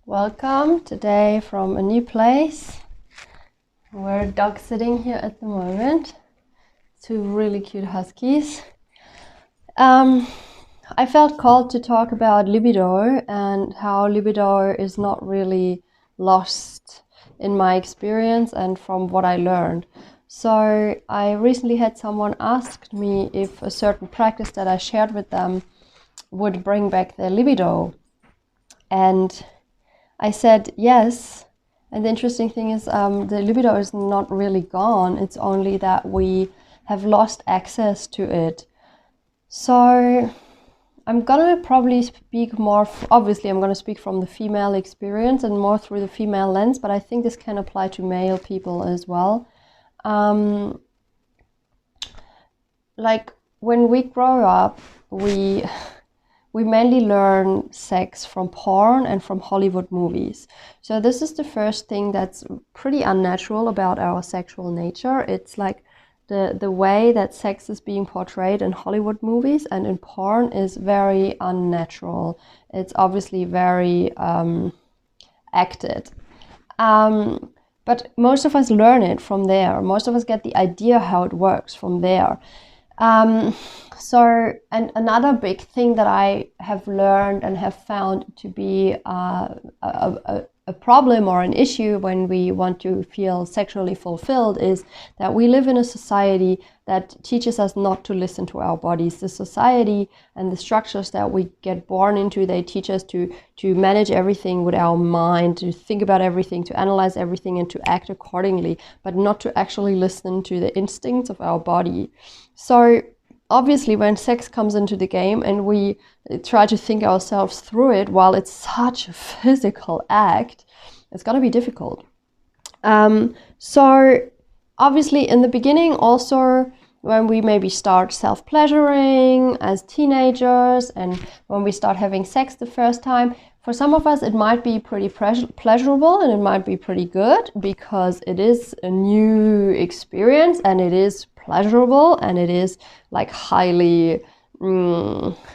Welcome today from a new place. We're dog sitting here at the moment. Two really cute huskies. I felt called to talk about libido and how libido is not really lost in my experience and from what I learned. So I recently had someone ask me if a certain practice that I shared with them would bring back their libido. And I said yes, and the interesting thing is the libido is not really gone. It's only that we have lost access to it. So I'm gonna probably speak more, obviously I'm gonna speak from the female experience and more through the female lens, but I think this can apply to male people as well. Like when we grow up, we mainly learn sex from porn and from Hollywood movies. So this is the first thing that's pretty unnatural about our sexual nature. It's like the way that sex is being portrayed in Hollywood movies and in porn is very unnatural. It's obviously very acted. But most of us learn it from there. Most of us get the idea how it works from there. So, and another big thing that I have learned and have found to be a problem or an issue when we want to feel sexually fulfilled is that we live in a society that teaches us not to listen to our bodies. The society and the structures that we get born into, they teach us to manage everything with our mind, to think about everything, to analyze everything and to act accordingly, but not to actually listen to the instincts of our body. So obviously when sex comes into the game and we try to think ourselves through it, while it's such a physical act, it's going to be difficult. So obviously in the beginning also, when we maybe start self-pleasuring as teenagers and when we start having sex the first time, for some of us it might be pretty pleasurable and it might be pretty good because it is a new experience and it is pleasurable and it is like highly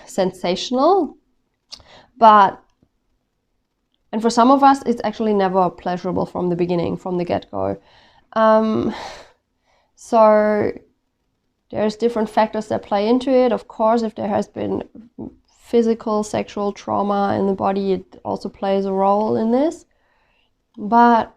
sensational. And for some of us it's actually never pleasurable from the beginning, from the get-go. So there's different factors that play into it. Of course, if there has been physical sexual trauma in the body, it also plays a role in this. But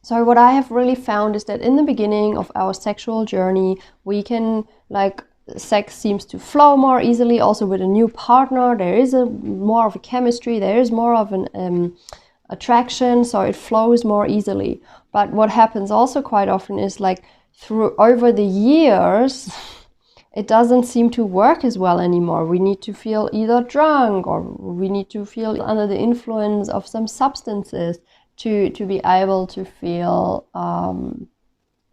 so what I have really found is that in the beginning of our sexual journey, we can, like, sex seems to flow more easily. Also with a new partner, there is more of a chemistry, there is more of an attraction, so it flows more easily. But what happens also quite often is like over the years, it doesn't seem to work as well anymore. We need to feel either drunk or we need to feel under the influence of some substances to be able to feel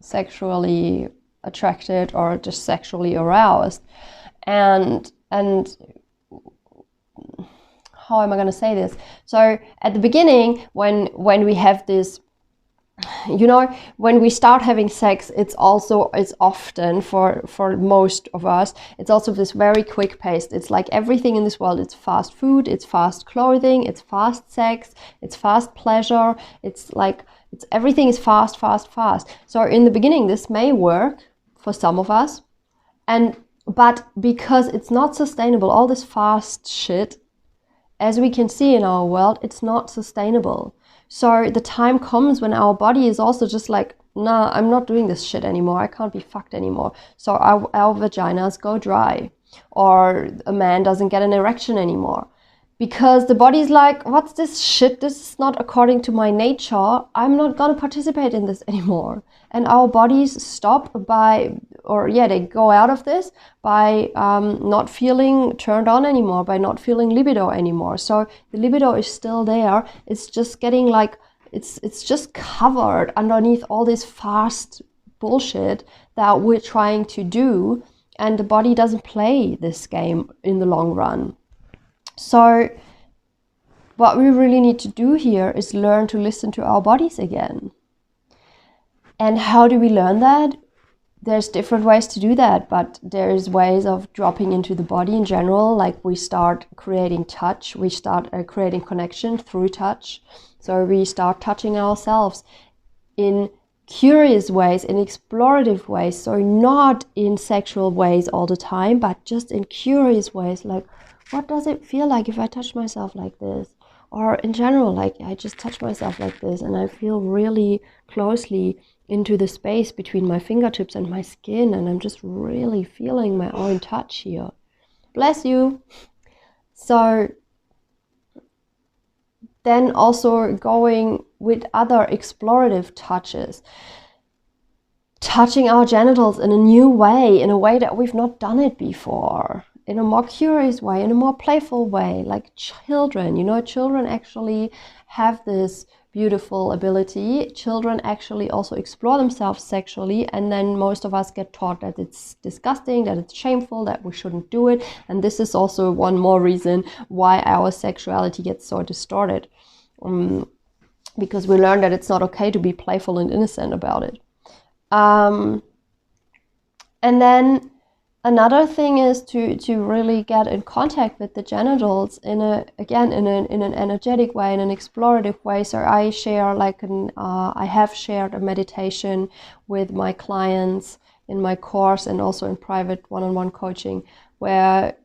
sexually attracted or just sexually aroused. And how am I going to say this? So at the beginning, when we have this, you know, when we start having sex, it's often for most of us, it's also this very quick pace. It's like everything in this world. It's fast food, it's fast clothing, it's fast sex, it's fast pleasure. It's like everything is fast. So in the beginning, this may work for some of us, but because it's not sustainable, all this fast shit, as we can see in our world, it's not sustainable. So the time comes when our body is also just like, nah, I'm not doing this shit anymore. I can't be fucked anymore. So our vaginas go dry, or a man doesn't get an erection anymore. Because the body's like, what's this shit? This is not according to my nature. I'm not going to participate in this anymore. And our bodies stop they go out of this by not feeling turned on anymore, by not feeling libido anymore. So the libido is still there. It's just getting like, it's just covered underneath all this fast bullshit that we're trying to do. And the body doesn't play this game in the long run. So what we really need to do here is learn to listen to our bodies again. And how do we learn that? there's different ways to do that, but there's ways of dropping into the body in general. Like we start creating touch, we start creating connection through touch. So we start touching ourselves in curious ways, in explorative ways. So not in sexual ways all the time, but just in curious ways. Like, what does it feel like if I touch myself like this? Or in general, like I just touch myself like this and I feel really closely into the space between my fingertips and my skin, and I'm just really feeling my own touch here. Bless you. So then also going with other explorative touches, touching our genitals in a new way, in a way that we've not done it before, in a more curious way, in a more playful way, like children. Children actually have this beautiful ability. Children actually also explore themselves sexually, and then most of us get taught that it's disgusting, that it's shameful, that we shouldn't do it. And this is also one more reason why our sexuality gets so distorted, because we learn that it's not okay to be playful and innocent about it. And then another thing is to really get in contact with the genitals in an energetic way, in an explorative way. So I share I have shared a meditation with my clients in my course and also in private one-on-one coaching, where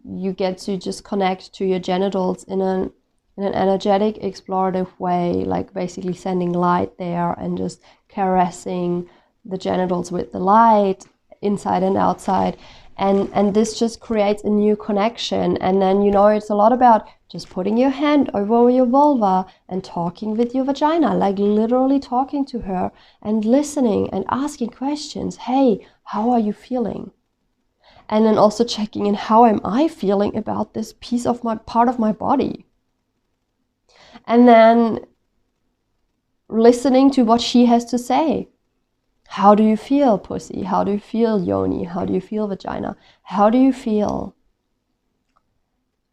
you get to just connect to your genitals in an energetic, explorative way, like basically sending light there and just caressing the genitals with the light, inside and outside, and this just creates a new connection. And then it's a lot about just putting your hand over your vulva and talking with your vagina, like literally talking to her and listening and asking questions. Hey, how are you feeling? And then also checking in, how am I feeling about this part of my body? And then listening to what she has to say. How do you feel, pussy? How do you feel, yoni? How do you feel, vagina? How do you feel?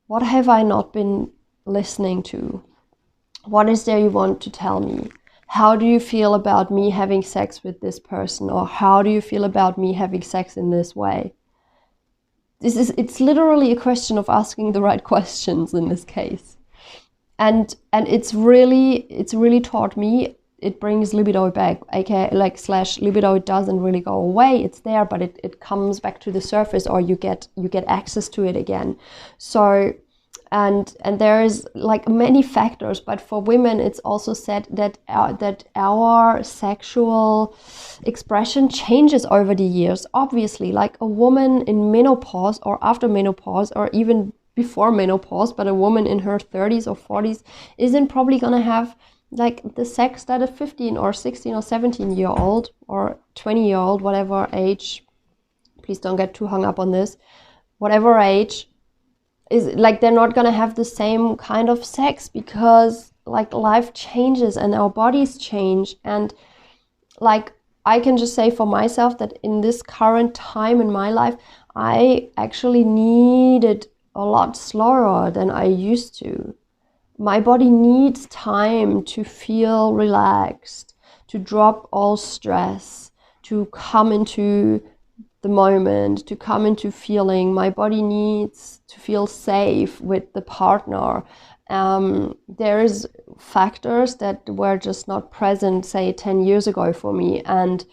What have I not been listening to? What is there you want to tell me? How do you feel about me having sex with this person? Or how do you feel about me having sex in this way? It's literally a question of asking the right questions in this case. And it's really taught me, it brings libido back, aka libido. It doesn't really go away, it's there, but it comes back to the surface, or you get access to it again. So and there is like many factors, but for women it's also said that our sexual expression changes over the years. Obviously, like a woman in menopause or after menopause or even before menopause, but a woman in her 30s or 40s isn't probably gonna have like the sex that a 15 or 16 or 17-year-old or 20-year-old, whatever age, please don't get too hung up on this, whatever age, is like they're not gonna have the same kind of sex, because like life changes and our bodies change. And like I can just say for myself that in this current time in my life, I actually needed a lot slower than I used to. My body needs time to feel relaxed, to drop all stress, to come into the moment, to come into feeling. My body needs to feel safe with the partner. There's factors that were just not present, say 10 years ago for me. And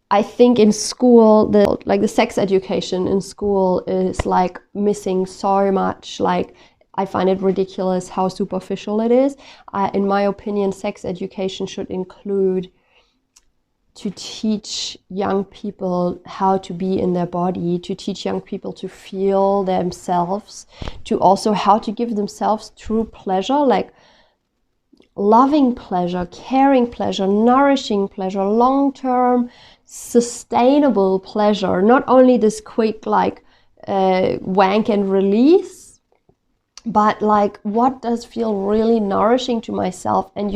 I think in school, the sex education in school is like missing so much. Like I find it ridiculous how superficial it is. In my opinion, sex education should include to teach young people how to be in their body, to teach young people to feel themselves, to also how to give themselves true pleasure, like loving pleasure, caring pleasure, nourishing pleasure, long-term, sustainable pleasure, not only this quick like wank and release, but like what does feel really nourishing to myself. And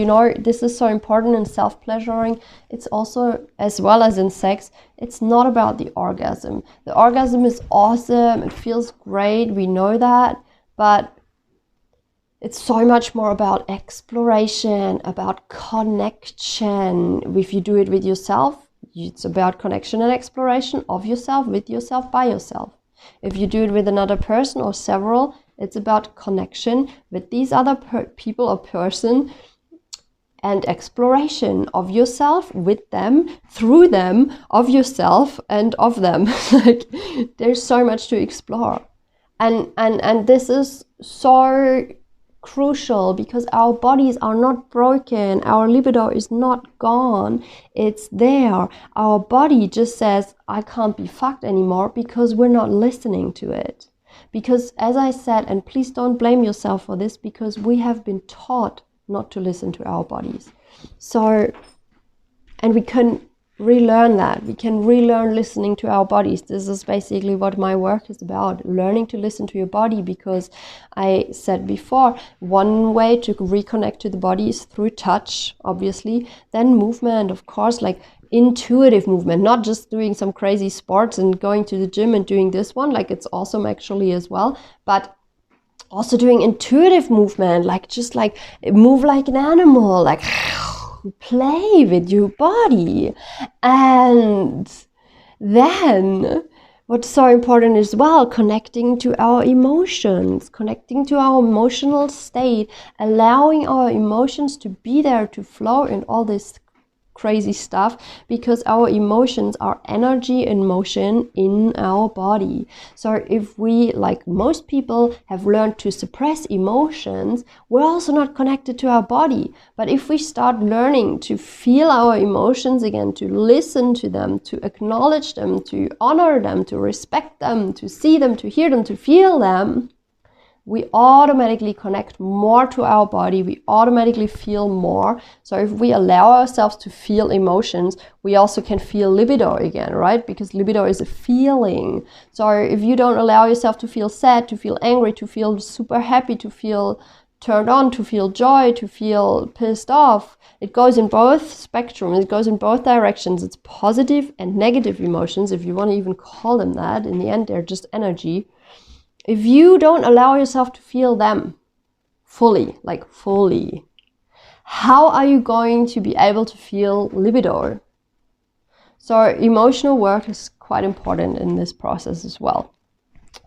this is so important in self-pleasuring. It's also, as well as in sex, it's not about the orgasm. The orgasm is awesome, it feels great, we know that, but it's so much more about exploration, about connection. If you do it with yourself, it's about connection and exploration of yourself, with yourself, by yourself. If you do it with another person or several, it's about connection with these other people or person and exploration of yourself, with them, through them, of yourself and of them. Like, there's so much to explore. And this is so crucial, because our bodies are not broken, our libido is not gone, it's there. Our body just says, I can't be fucked anymore, because we're not listening to it. Because, as I said, and please don't blame yourself for this, because we have been taught not to listen to our bodies. So, and we can relearn that. We can relearn listening to our bodies. This is basically what my work is about, learning to listen to your body, because I said before, one way to reconnect to the body is through touch, obviously, then movement, of course, like intuitive movement, not just doing some crazy sports and going to the gym and doing this one, like it's awesome actually as well, but also doing intuitive movement, like just like move like an animal, like play with your body. And then what's so important as well, connecting to our emotions, connecting to our emotional state, allowing our emotions to be there, to flow in all this crazy stuff, because our emotions are energy in motion in our body. So if we, like most people, have learned to suppress emotions, we're also not connected to our body. But if we start learning to feel our emotions again, to listen to them, to acknowledge them, to honor them, to respect them, to see them, to hear them, to feel them, we automatically connect more to our body, we automatically feel more. So if we allow ourselves to feel emotions, we also can feel libido again, right? Because libido is a feeling. So if you don't allow yourself to feel sad, to feel angry, to feel super happy, to feel turned on, to feel joy, to feel pissed off, it goes in both spectrums, it goes in both directions. It's positive and negative emotions, if you want to even call them that. In the end, they're just energy. If you don't allow yourself to feel them fully, like fully, how are you going to be able to feel libido? So emotional work is quite important in this process as well.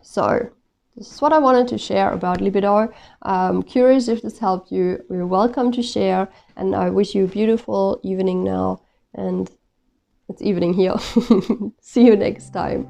So this is what I wanted to share about libido. I'm curious if this helped you. You're welcome to share, and I wish you a beautiful evening now, and it's evening here. See you next time.